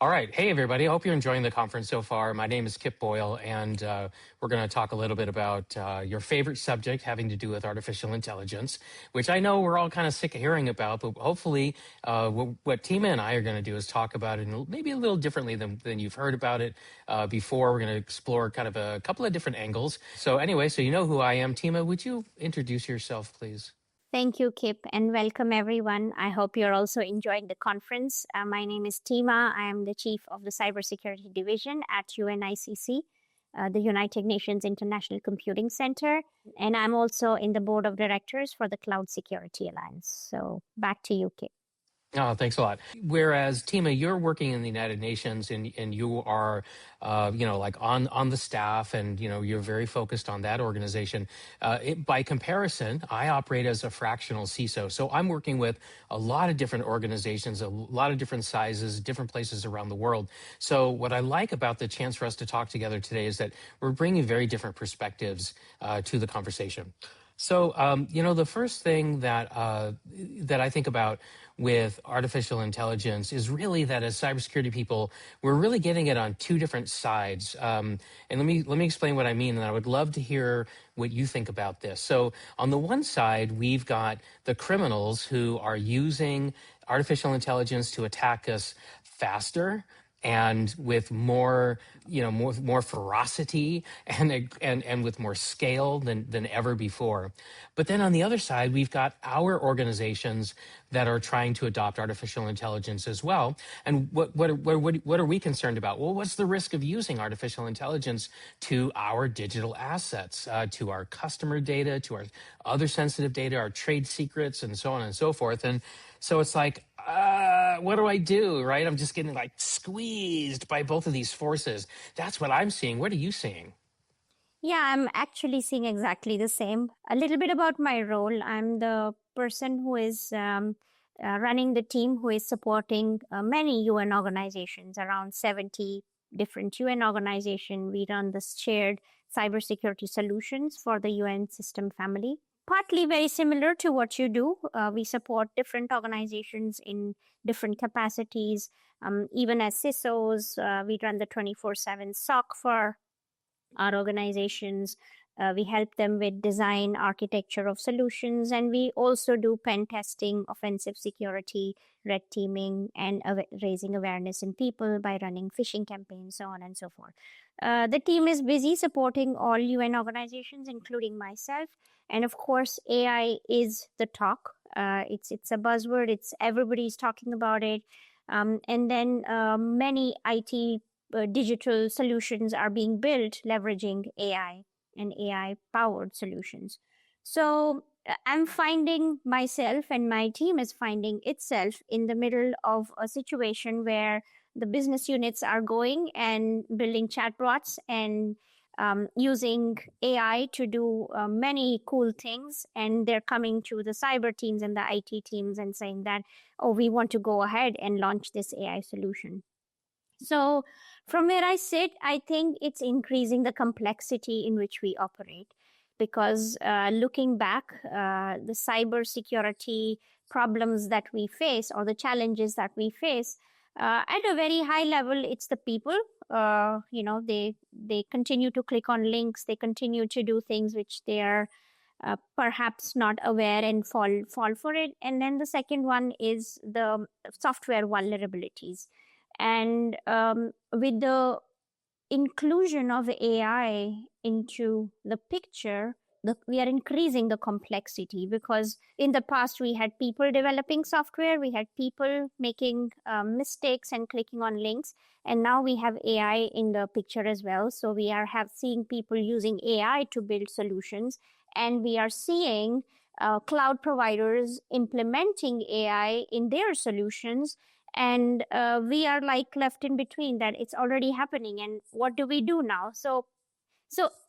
All right. Hey, everybody. I hope you're enjoying the conference so far. My name is Kip Boyle, and we're going to talk a little bit about your favorite subject having to do with artificial intelligence, which I know we're all kind of sick of hearing about, but hopefully what Tima and I are going to do is talk about it maybe a little differently than you've heard about it before. We're going to explore kind of a couple of different angles. So anyway, so you know who I am. Tima, would you introduce yourself, please? Thank you, Kip, and welcome everyone. I hope you're also enjoying the conference. My name is Tima. I am the Chief of the Cybersecurity Division at UNICC, the United Nations International Computing Center, and I'm also in the Board of Directors for the Cloud Security Alliance. So back to you, Kip. Oh, thanks a lot. Whereas Tima, you're working in the United Nations and you are, like on the staff and, you're very focused on that organization. By comparison, I operate as a fractional CISO. So I'm working with a lot of different organizations, a lot of different sizes, different places around the world. So what I like about the chance for us to talk together today is that we're bringing very different perspectives to the conversation. So, the first thing that I think about with artificial intelligence is really that as cybersecurity people, we're really getting it on two different sides. And let me explain what I mean, and I would love to hear what you think about this. So, on the one side, we've got the criminals who are using artificial intelligence to attack us faster and with more, more ferocity and with more scale than ever before. But then on the other side, we've got our organizations that are trying to adopt artificial intelligence as well. And what are we concerned about? Well, what's the risk of using artificial intelligence to our digital assets, to our customer data, to our other sensitive data, our trade secrets, and so on and so forth. And so it's like, what do I do, right? I'm just getting like squeezed by both of these forces. That's what I'm seeing. What are you seeing? Yeah, I'm actually seeing exactly the same. A little bit about my role. I'm the person who is running the team who is supporting many UN organizations, around 70 different UN organizations. We run this shared cybersecurity solutions for the UN system family. Partly very similar to what you do. We support different organizations in different capacities. Even as CISOs, we run the 24/7 SOC for our organizations. We help them with design, architecture of solutions, and we also do pen testing, offensive security, red teaming, and raising awareness in people by running phishing campaigns, so on and so forth. The team is busy supporting all UN organizations, including myself. And of course, AI is the talk. It's a buzzword. Everybody's talking about it. And then many IT digital solutions are being built leveraging AI and AI-powered solutions. So I'm finding myself, and my team is finding itself in the middle of a situation where the business units are going and building chatbots and using AI to do many cool things. And they're coming to the cyber teams and the IT teams and saying that, oh, we want to go ahead and launch this AI solution. So from where I sit, I think it's increasing the complexity in which we operate, because looking back, the cybersecurity problems that we face or the challenges that we face, at a very high level, it's the people. They continue to click on links. They continue to do things which they are perhaps not aware and fall for it. And then the second one is the software vulnerabilities. And with the inclusion of AI into the picture, we are increasing the complexity, because in the past we had people developing software, we had people making mistakes and clicking on links, and now we have AI in the picture as well. So we are seeing people using AI to build solutions, and we are seeing cloud providers implementing AI in their solutions. And we are like left in between, that it's already happening. And what do we do now? So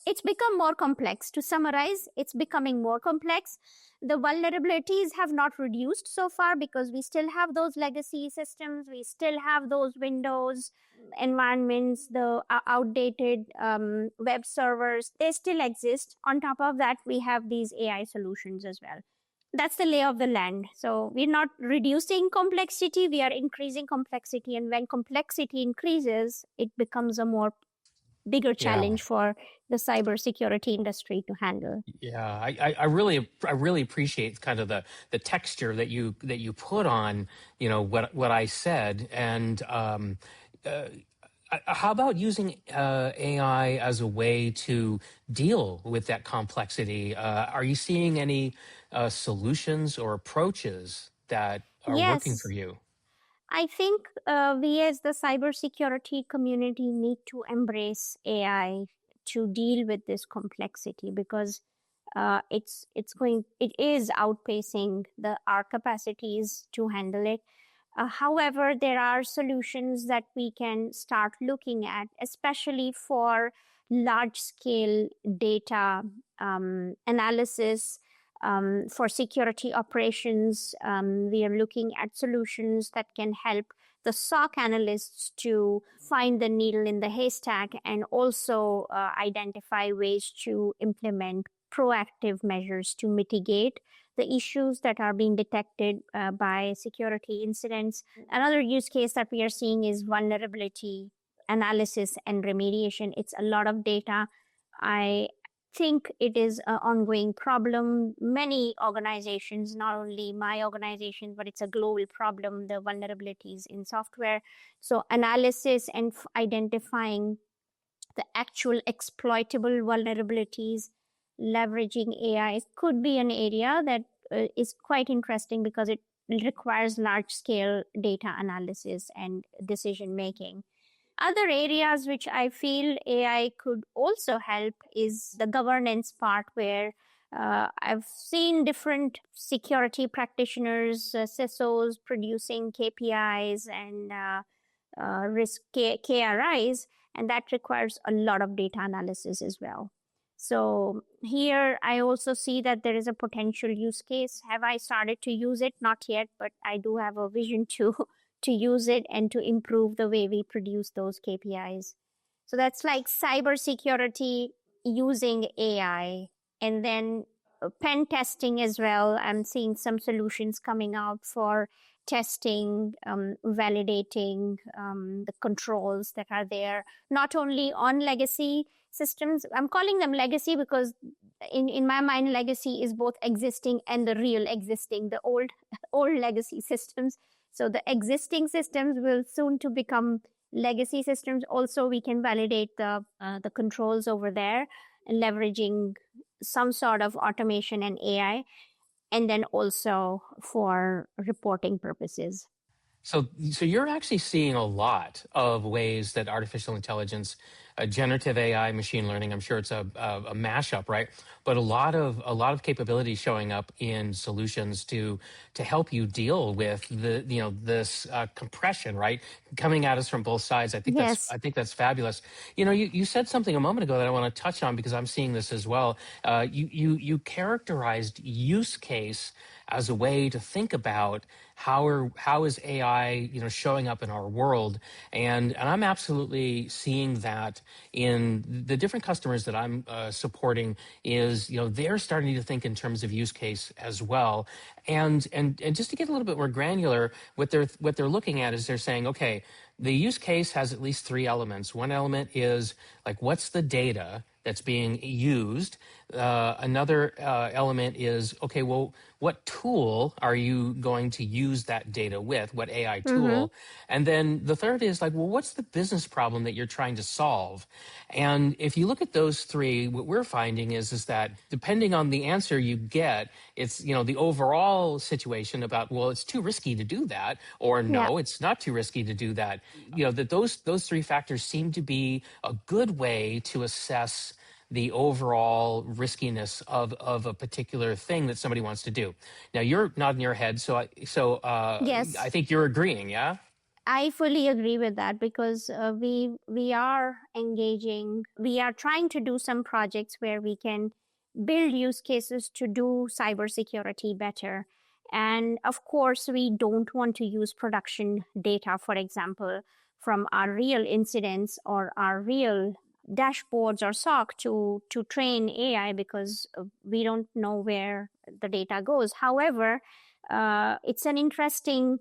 it's become more complex. To summarize, it's becoming more complex. The vulnerabilities have not reduced so far, because we still have those legacy systems. We still have those Windows environments, the outdated web servers. They still exist. On top of that, we have these AI solutions as well. That's the lay of the land. So we're not reducing complexity, we are increasing complexity. And when complexity increases, it becomes a more bigger Yeah. challenge for the cybersecurity industry to handle. Yeah, I really appreciate kind of the texture that you put on what I said, and uh, how about using AI as a way to deal with that complexity? Are you seeing any solutions or approaches that are working for Yes, you? I think we as the cybersecurity community need to embrace AI to deal with this complexity, because it is outpacing our capacities to handle it. However, there are solutions that we can start looking at, especially for large scale data analysis. For security operations, we are looking at solutions that can help the SOC analysts to find the needle in the haystack, and also identify ways to implement proactive measures to mitigate the issues that are being detected by security incidents. Another use case that we are seeing is vulnerability analysis and remediation. It's a lot of data. I think it is an ongoing problem. Many organizations, not only my organization, but it's a global problem, the vulnerabilities in software. So analysis and identifying the actual exploitable vulnerabilities, leveraging AI could be an area that is quite interesting, because it requires large scale data analysis and decision making. Other areas which I feel AI could also help is the governance part, where I've seen different security practitioners, CISOs, producing KPIs and risk KRIs, and that requires a lot of data analysis as well. So here I also see that there is a potential use case. Have I started to use it? Not yet, but I do have a vision to to use it and to improve the way we produce those KPIs. So that's like cybersecurity using AI. And then pen testing as well. I'm seeing some solutions coming out for testing, validating the controls that are there, not only on legacy systems. I'm calling them legacy because in my mind, legacy is both existing and the real existing, the old legacy systems. So the existing systems will soon to become legacy systems. Also, we can validate the controls over there, and leveraging some sort of automation and AI, and then also for reporting purposes. So you're actually seeing a lot of ways that artificial intelligence, generative AI, machine learning. I'm sure it's a mashup, right? But a lot of capabilities showing up in solutions to help you deal with this compression, right, coming at us from both sides. Yes. I think that's fabulous. You said something a moment ago that I want to touch on because I'm seeing this as well. You characterized use case as a way to think about how is AI showing up in our world, and I'm absolutely seeing that in the different customers that I'm supporting. Is they're starting to think in terms of use case as well, and just to get a little bit more granular, what they're looking at is they're saying, okay, the use case has at least three elements. One element is like, what's the data that's being used? Another element is, okay, well, what tool are you going to use that data with? What AI Mm-hmm. tool? And then the third is like, well, what's the business problem that you're trying to solve? And if you look at those three, what we're finding is that depending on the answer you get, it's, the overall situation about, well, it's too risky to do that, or Yeah. no, it's not too risky to do that. That those three factors seem to be a good way to assess the overall riskiness of a particular thing that somebody wants to do. Now you're nodding your head, I Yes. think you're agreeing, yeah? I fully agree with that, because we are engaging. We are trying to do some projects where we can build use cases to do cybersecurity better. And of course, we don't want to use production data, for example, from our real incidents or our real dashboards or SOC to train AI because we don't know where the data goes. However, it's an interesting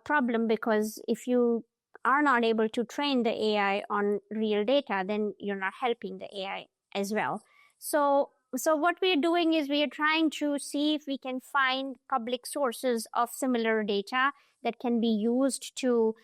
problem because if you are not able to train the AI on real data, then you're not helping the AI as well. So what we are doing is we are trying to see if we can find public sources of similar data that can be used to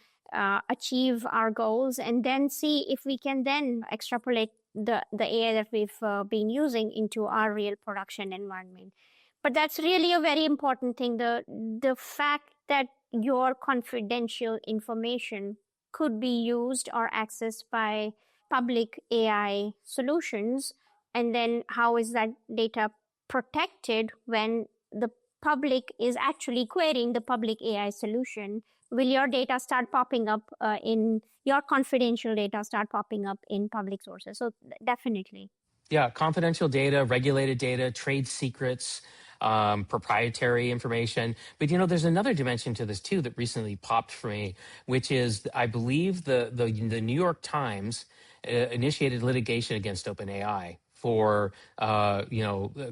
achieve our goals, and then see if we can then extrapolate the AI that we've been using into our real production environment. But that's really a very important thing. The fact that your confidential information could be used or accessed by public AI solutions, and then how is that data protected when the public is actually querying the public AI solution? Will your data start popping up your confidential data start popping up in public sources? So definitely. Yeah, confidential data, regulated data, trade secrets, proprietary information. But there's another dimension to this too that recently popped for me, which is I believe the New York Times initiated litigation against OpenAI for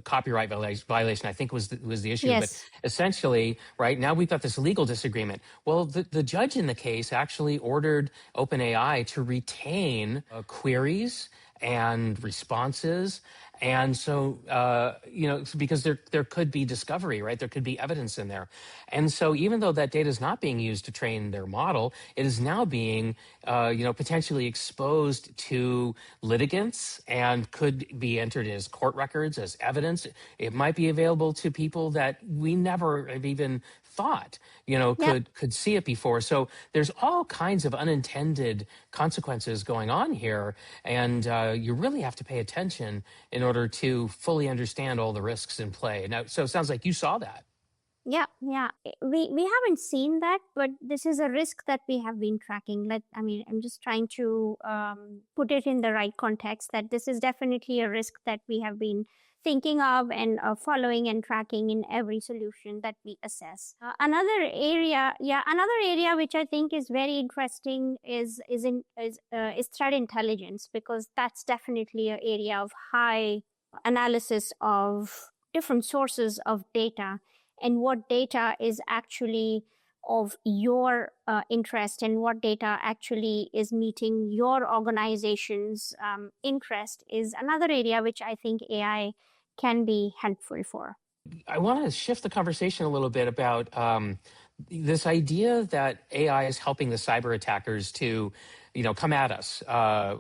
copyright violation. I think was the issue. Yes. But essentially, right now we've got this legal disagreement. Well, the judge in the case actually ordered OpenAI to retain queries and responses. And so, because there could be discovery, right? There could be evidence in there. And so even though that data is not being used to train their model, it is now being, potentially exposed to litigants and could be entered as court records, as evidence. It might be available to people that we never have even thought, could see it before. So there's all kinds of unintended consequences going on here. And you really have to pay attention in order to fully understand all the risks in play. Now, so it sounds like you saw that. Yeah. We haven't seen that, but this is a risk that we have been tracking. I'm just trying to put it in the right context, that this is definitely a risk that we have been thinking of and following and tracking in every solution that we assess. Another area which I think is very interesting is threat intelligence, because that's definitely an area of high analysis of different sources of data and what data is actually of your interest and what data actually is meeting your organization's interest is another area which I think AI can be helpful for. I want to shift the conversation a little bit about this idea that AI is helping the cyber attackers to, come at us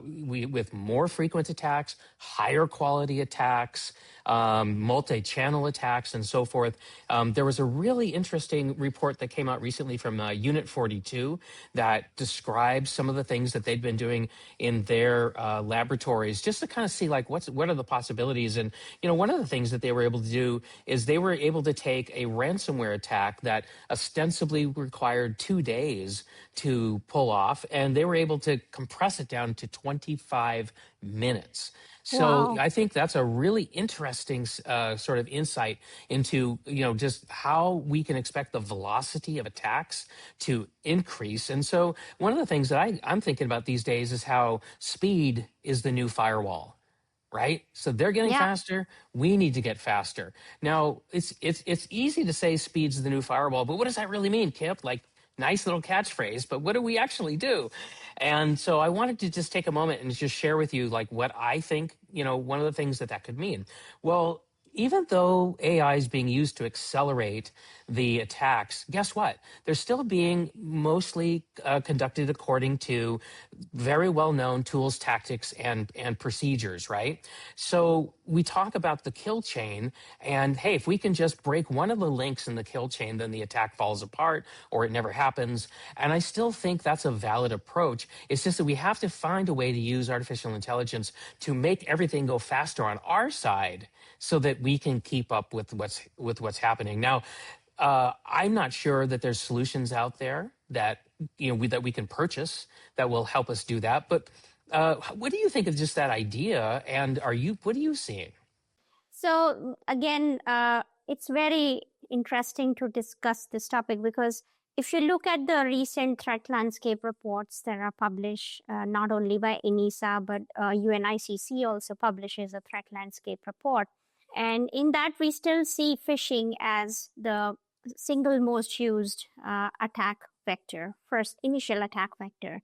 with more frequent attacks, higher quality attacks, multi-channel attacks, and so forth. There was a really interesting report that came out recently from Unit 42 that describes some of the things that they'd been doing in their laboratories, just to kind of see what are the possibilities. And one of the things that they were able to do is they were able to take a ransomware attack that ostensibly required 2 days to pull off, and they were able to compress it down to 25 minutes. So Wow. I think that's a really interesting sort of insight into, just how we can expect the velocity of attacks to increase. And so one of the things that I'm thinking about these days is how speed is the new firewall. Right? So they're getting faster. We need to get faster. Now, it's easy to say speed's the new firewall, but what does that really mean, Kip? Nice little catchphrase, but what do we actually do? And so I wanted to just take a moment and just share with you what I think, one of the things that could mean. Well, even though AI is being used to accelerate the attacks, guess what? They're still being mostly conducted according to very well-known tools, tactics, and procedures, right? So we talk about the kill chain, and hey, if we can just break one of the links in the kill chain, then the attack falls apart or it never happens. And I still think that's a valid approach. It's just that we have to find a way to use artificial intelligence to make everything go faster on our side so that we can keep up with what's happening. Now, I'm not sure that there's solutions out there that that we can purchase that will help us do that. But what do you think of just that idea? And what are you seeing? So again, it's very interesting to discuss this topic, because If you look at the recent threat landscape reports that are published not only by ENISA, but UNICC also publishes a threat landscape report. And in that, we still see phishing as the single most used attack vector, first initial attack vector.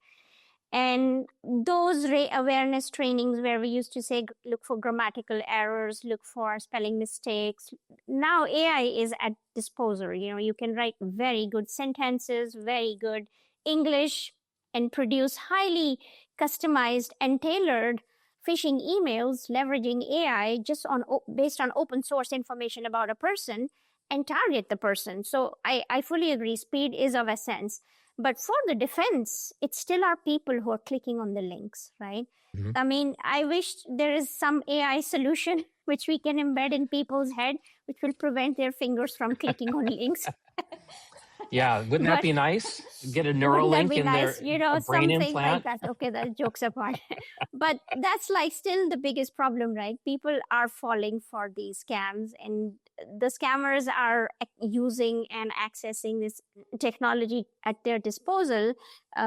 And those awareness trainings where we used to say, look for grammatical errors, look for spelling mistakes. Now AI is at disposal. You can write very good sentences, very good English, and produce highly customized and tailored phishing emails leveraging AI just based on open source information about a person and target the person. So I fully agree, speed is of essence. But for the defense, it's still our people who are clicking on the links, right? Mm-hmm. I mean, I wish there is some AI solution which we can embed in people's head, which will prevent their fingers from clicking on links. Yeah, wouldn't that be nice? Get a neural link in nice? their a brain implant. Like that. Okay, that jokes apart. But that's like still the biggest problem, right? People are falling for these scams, and the scammers are using and accessing this technology at their disposal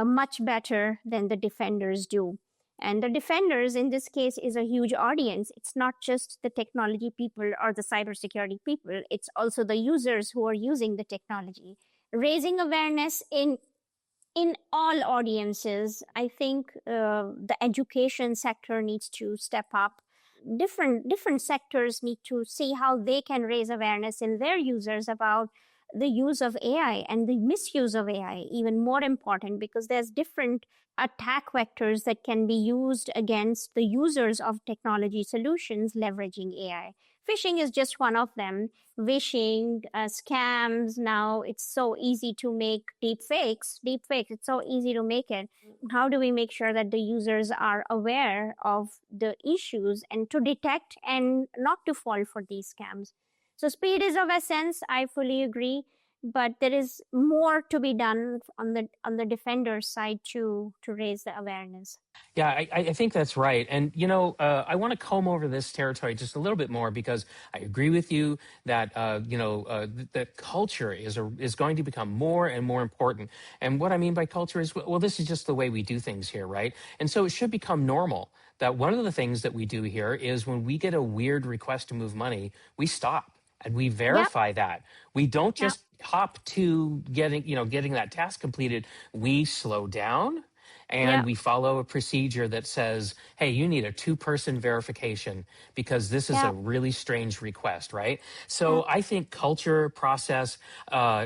much better than the defenders do. And the defenders in this case is a huge audience. It's not just the technology people or the cybersecurity people. It's also the users who are using the technology. Raising awareness in all audiences. I think the education sector needs to step up. Different sectors need to see how they can raise awareness in their users about the use of AI and the misuse of AI, even more important, because there's different attack vectors that can be used against the users of technology solutions leveraging AI. Phishing is just one of them. Vishing, scams. Now it's so easy to make deepfakes. It's so easy to make it. How do we make sure that the users are aware of the issues and to detect and not to fall for these scams? So speed is of essence. I fully agree, but there is more to be done on the defender side to raise the awareness. Yeah, I think that's right. And, I want to comb over this territory just a little bit more because I agree with you that, the culture is going to become more and more important. And what I mean by culture is, well, this is just the way we do things here, right? And so it should become normal that one of the things that we do here is when we get a weird request to move money, we stop and we verify that. We don't just hop to getting that task completed. We slow down and we follow a procedure that says, hey, you need a 2-person verification because this is a really strange request, right? So I think culture, process,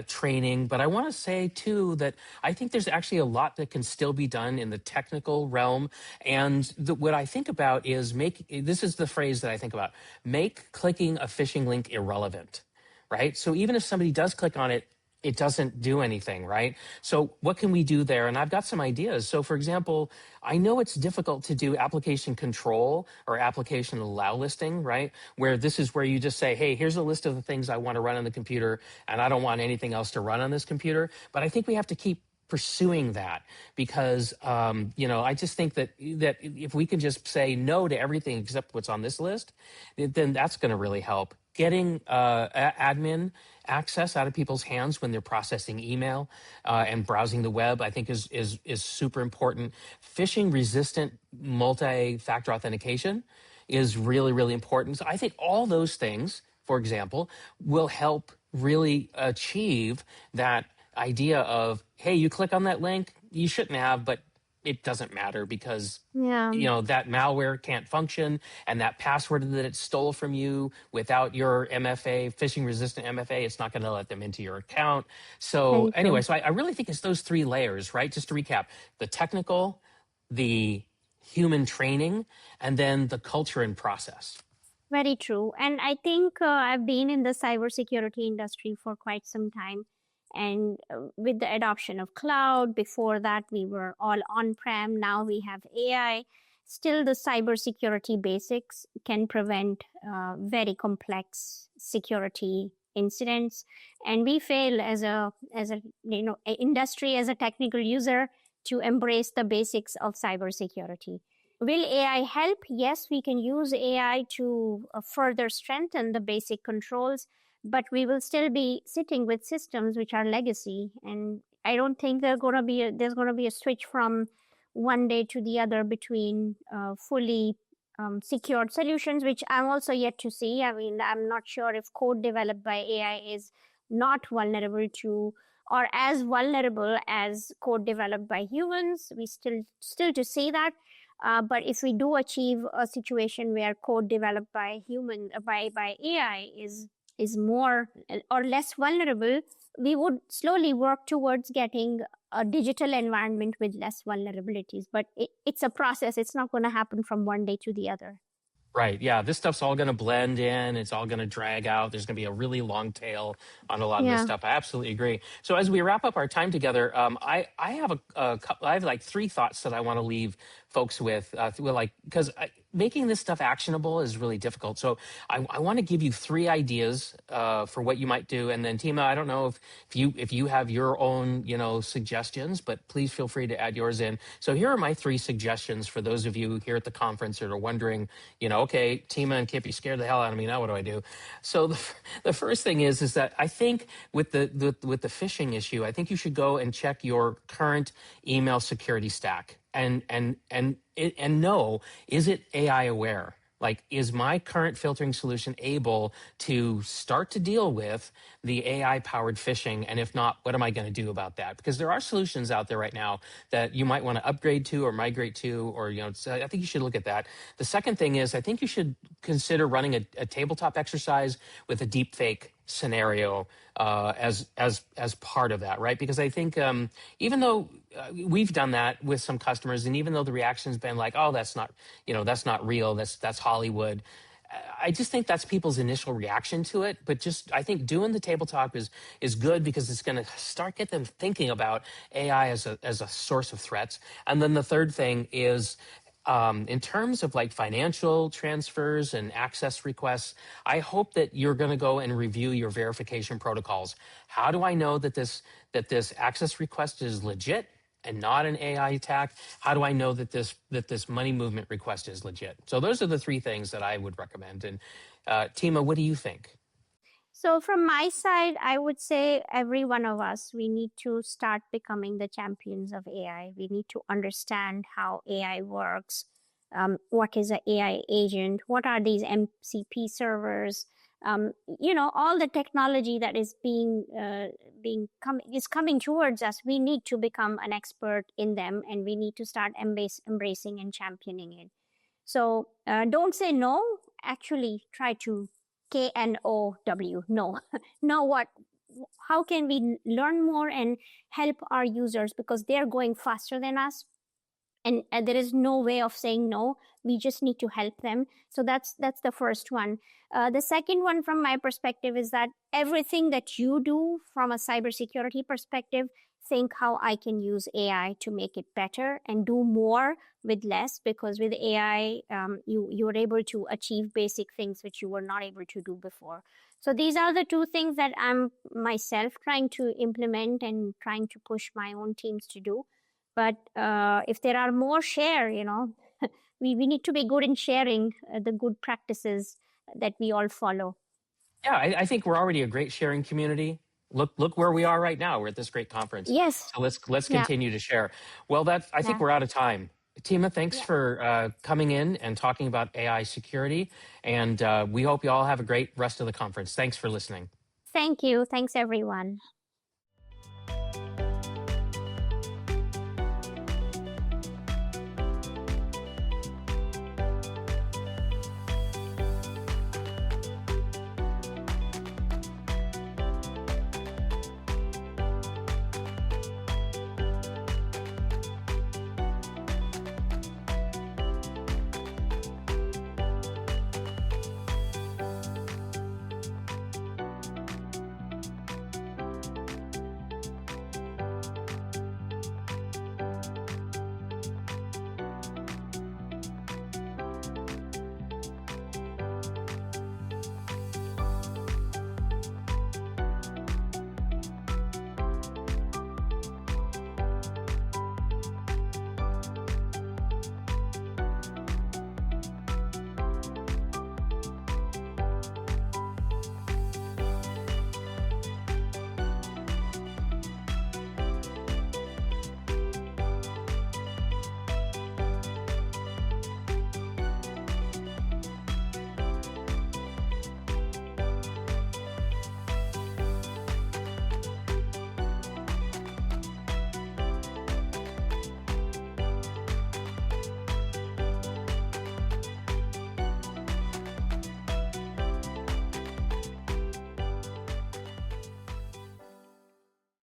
training, but I want to say too that I think there's actually a lot that can still be done in the technical realm. And what I think about is this is the phrase that I think about, make clicking a phishing link irrelevant, right? So even if somebody does click on it, it doesn't do anything, right? So what can we do there? And I've got some ideas. So for example, I know it's difficult to do application control or application allow listing, right? Where this is where you just say, hey, here's a list of the things I want to run on the computer and I don't want anything else to run on this computer. But I think we have to keep pursuing that because, I just think that if we can just say no to everything except what's on this list, then that's going to really help. Getting admin access out of people's hands when they're processing email and browsing the web, I think is super important. Phishing resistant multi-factor authentication is really, really important. So I think all those things, for example, will help really achieve that idea of, hey, you click on that link, you shouldn't have, but it doesn't matter because that malware can't function and that password that it stole from you without your MFA, phishing resistant MFA, it's not going to let them into your account. So anyway, so I really think it's those 3 layers, right? Just to recap, the technical, the human training, and then the culture and process. Very true. And I think I've been in the cybersecurity industry for quite some time. And with the adoption of cloud, before that, we were all on-prem. Now we have AI. Still, the cybersecurity basics can prevent very complex security incidents. And we fail as a industry, as a technical user, to embrace the basics of cybersecurity. Will AI help? Yes, we can use AI to further strengthen the basic controls, but we will still be sitting with systems which are legacy, and I don't think there's going to be a switch from one day to the other between fully secured solutions, which I'm also yet to see. I mean, I'm not sure if code developed by AI is not vulnerable to or as vulnerable as code developed by humans. We still to see that. But if we do achieve a situation where code developed by by AI is more or less vulnerable, we would slowly work towards getting a digital environment with less vulnerabilities. But it's a process. It's not going to happen from one day to the other. Right. Yeah. This stuff's all going to blend in. It's all going to drag out. There's going to be a really long tail on a lot of this Yeah. stuff. I absolutely agree. So as we wrap up our time together, I have I have like three thoughts that I want to leave folks with. Because making this stuff actionable is really difficult. So I want to give you three ideas for what you might do. And then Tima, I don't know if you have your own suggestions, but please feel free to add yours in. So here are my three suggestions for those of you here at the conference that are wondering, okay, Tima and Kip, you scared the hell out of me. Now what do I do? So the first thing is that I think with the phishing issue, I think you should go and check your current email security stack and know, is it AI aware? Like, is my current filtering solution able to start to deal with the AI powered phishing? And if not, what am I going to do about that? Because there are solutions out there right now that you might want to upgrade to or migrate to, or, so I think you should look at that. The second thing is, I think you should consider running a tabletop exercise with a deep fake scenario as part of that, right? Because I think even though we've done that with some customers, and even though the reaction's been like, "Oh, that's not real. That's Hollywood." I just think that's people's initial reaction to it. But I think doing the tabletop is good because it's going to get them thinking about AI as a source of threats. And then the third thing is, in terms of like financial transfers and access requests, I hope that you're going to go and review your verification protocols. How do I know that this access request is legit and not an AI attack? How do I know that this money movement request is legit? So those are the three things that I would recommend. And Tima, what do you think? So from my side, I would say every one of us, we need to start becoming the champions of AI. We need to understand how AI works. What is an AI agent? What are these MCP servers? All the technology that is coming towards us. We need to become an expert in them, and we need to start embracing and championing it. So don't say no. Actually, try to KNOW. No, know how can we learn more and help our users, because they're going faster than us, and there is no way of saying no. We just need to help them. So that's the first one. The second one from my perspective is that everything that you do from a cybersecurity perspective, think how I can use AI to make it better and do more with less, because with AI, you are able to achieve basic things which you were not able to do before. So these are the two things that I'm myself trying to implement and trying to push my own teams to do. But if there are more, share, we need to be good in sharing the good practices that we all follow. Yeah, I think we're already a great sharing community. Look where we are right now. We're at this great conference. Yes. So let's continue to share. Well, I think we're out of time. Tima, thanks for coming in and talking about AI security. And we hope you all have a great rest of the conference. Thanks for listening. Thank you. Thanks, everyone.